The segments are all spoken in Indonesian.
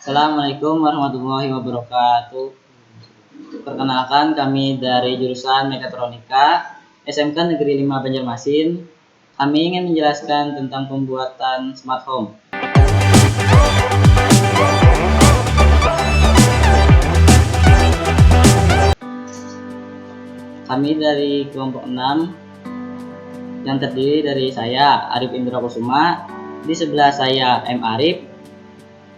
Assalamualaikum warahmatullahi wabarakatuh. Perkenalkan, kami dari jurusan Mekatronika SMK Negeri 5 Banjarmasin. Kami ingin menjelaskan tentang pembuatan smart home. Kami dari kelompok 6 yang terdiri dari saya, Arif Indra Kusuma, di sebelah saya M. Arif,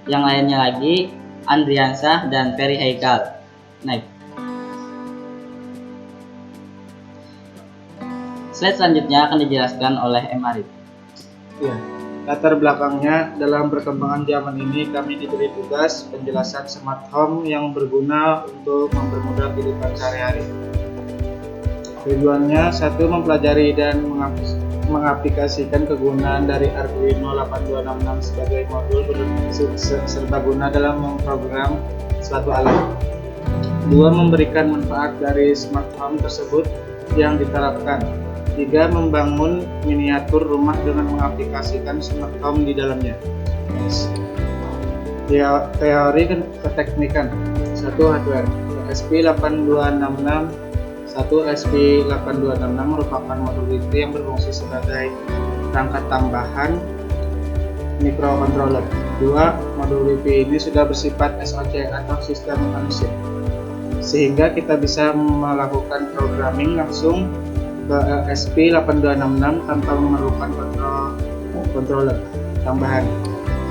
yang lainnya lagi Andriansah dan Ferry Haikal. Naik. Slide selanjutnya akan dijelaskan oleh M. Arif. Ya, latar belakangnya dalam perkembangan zaman ini kami diberi tugas penjelasan smart home yang berguna untuk mempermudah kehidupan sehari-hari. Tujuannya satu, mempelajari dan mengaplikasikan kegunaan dari Arduino 8266 sebagai modul serbaguna dalam memprogram suatu alat. Dua, memberikan manfaat dari smart home tersebut yang diterapkan. Tiga, membangun miniatur rumah dengan mengaplikasikan smart home di dalamnya. Teori keteknikan. 1. Hardware. ESP8266 merupakan modul Wi-Fi yang berfungsi sebagai perangkat tambahan microcontroller. 2. Modul Wi-Fi ini sudah bersifat SoC atau sistem on chip, sehingga kita bisa melakukan programming langsung ke ESP8266 tanpa memerlukan controller tambahan.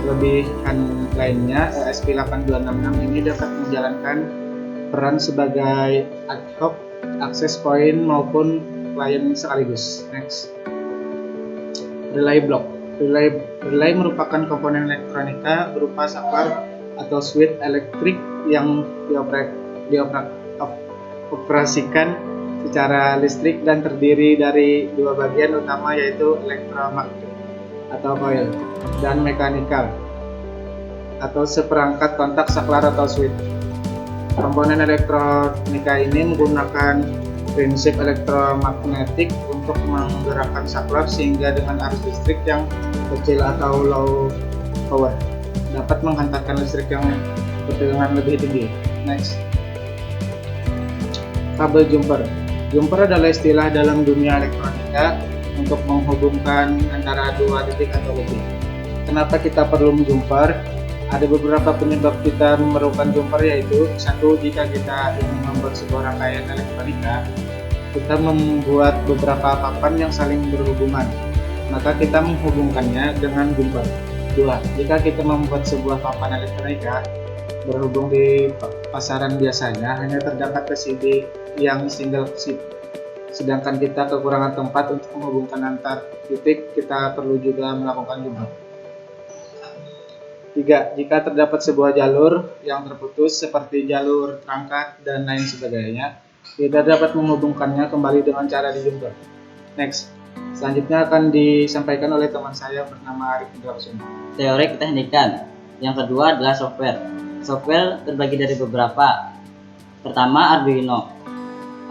Kelebihan lainnya, ESP8266 ini dapat menjalankan peran sebagai ad hoc access point maupun klien sekaligus. Next. Relay block. Relay merupakan komponen elektronika berupa saklar atau switch elektrik yang dioperasikan secara listrik dan terdiri dari dua bagian utama, yaitu elektromagnet atau coil dan mekanikal atau seperangkat kontak saklar atau switch. Komponen elektronika ini menggunakan prinsip elektromagnetik untuk menggerakkan saklar sehingga dengan arus listrik yang kecil atau low power dapat menghantarkan listrik yang bertegangan lebih tinggi. Next. Kabel jumper. Jumper adalah istilah dalam dunia elektronika untuk menghubungkan antara dua titik atau lebih. Kenapa kita perlu jumper? Ada beberapa penyebab kita memerlukan jumper, yaitu satu, jika kita ingin membuat sebuah rangkaian elektronika, kita membuat beberapa papan yang saling berhubungan, maka kita menghubungkannya dengan jumper. Dua, jika kita membuat sebuah papan elektronika berhubung di pasaran biasanya hanya terdapat PCB yang single chip, sedangkan kita kekurangan tempat untuk menghubungkan antar titik, kita perlu juga melakukan jumper. 3. Jika terdapat sebuah jalur yang terputus seperti jalur terangkat dan lain sebagainya, kita dapat menghubungkannya kembali dengan cara dijumper. Next. Selanjutnya akan disampaikan oleh teman saya bernama Arif Indra Kusuma. Teori keteknikan. Yang kedua adalah software. Software terbagi dari beberapa. Pertama, Arduino.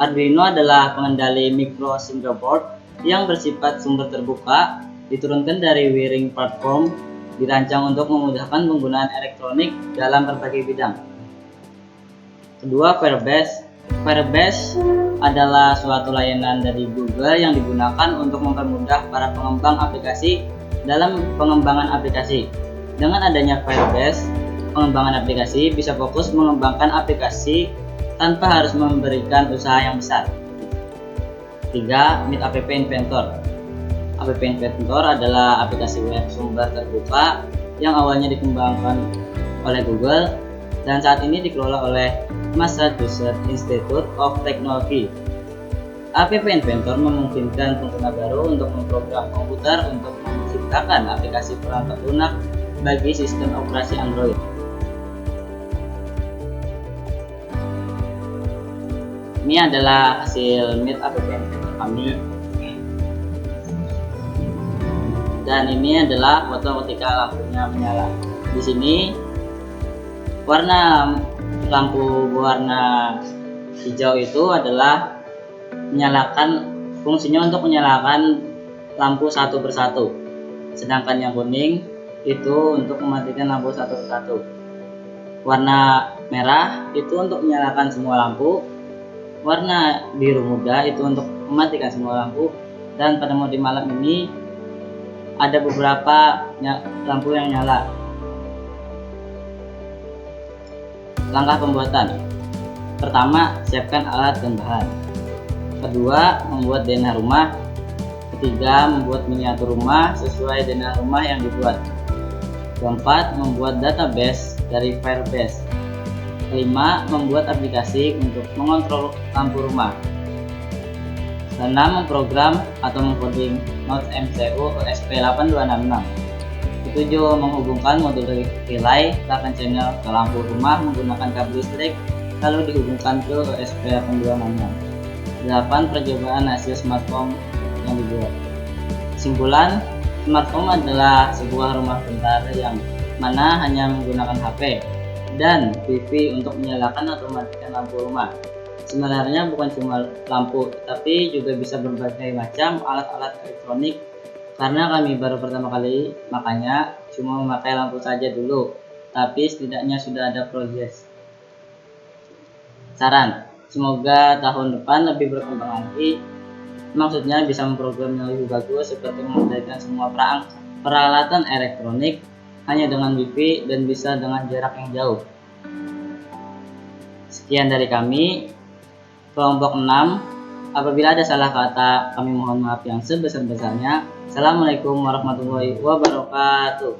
Arduino adalah pengendali micro single board yang bersifat sumber terbuka, diturunkan dari Wiring platform, dirancang untuk memudahkan penggunaan elektronik dalam berbagai bidang. Kedua, Firebase. Firebase adalah suatu layanan dari Google yang digunakan untuk mempermudah para pengembang aplikasi dalam pengembangan aplikasi. Dengan adanya Firebase, pengembangan aplikasi bisa fokus mengembangkan aplikasi tanpa harus memberikan usaha yang besar. 3. Meet App Inventor. App Inventor adalah aplikasi web sumber terbuka yang awalnya dikembangkan oleh Google dan saat ini dikelola oleh Massachusetts Institute of Technology. App Inventor memungkinkan pengguna baru untuk memprogram komputer untuk menciptakan aplikasi perangkat lunak bagi sistem operasi Android. Ini adalah hasil Meet App Inventor kami. Dan ini adalah foto ketika lampunya menyala. Di sini warna lampu berwarna hijau itu adalah menyalakan, fungsinya untuk menyalakan lampu satu persatu. Sedangkan yang kuning itu untuk mematikan lampu satu persatu. Warna merah itu untuk menyalakan semua lampu, warna biru muda itu untuk mematikan semua lampu, dan pada mode malam ini ada beberapa lampu yang nyala. Langkah pembuatan: pertama, siapkan alat dan bahan. Kedua, membuat denah rumah. Ketiga, membuat miniatur rumah sesuai denah rumah yang dibuat. Keempat, membuat database dari Firebase. Kelima, membuat aplikasi untuk mengontrol lampu rumah. Keenam, memprogram atau mengcoding Node MCU ESP8266. Ketujuh, menghubungkan modul relay plug channel ke lampu rumah menggunakan kabel listrik lalu dihubungkan ke ESP8266. 8. Percobaan hasil smart home yang dibuat. Kesimpulan, smart home adalah sebuah rumah pintar yang mana hanya menggunakan HP dan Wi-Fi untuk menyalakan atau mematikan lampu rumah. Sebenarnya bukan cuma lampu, tapi juga bisa berbagai macam alat-alat elektronik. Karena kami baru pertama kali, makanya cuma memakai lampu saja dulu, tapi setidaknya sudah ada progres. Saran, semoga tahun depan lebih berkembang lagi. Maksudnya bisa memprogram yang lebih bagus, seperti mengendalikan semua peralatan elektronik hanya dengan Wi-Fi dan bisa dengan jarak yang jauh. Sekian dari kami, kelompok 6. Apabila ada salah kata, kami mohon maaf yang sebesar-besarnya. Assalamualaikum warahmatullahi wabarakatuh.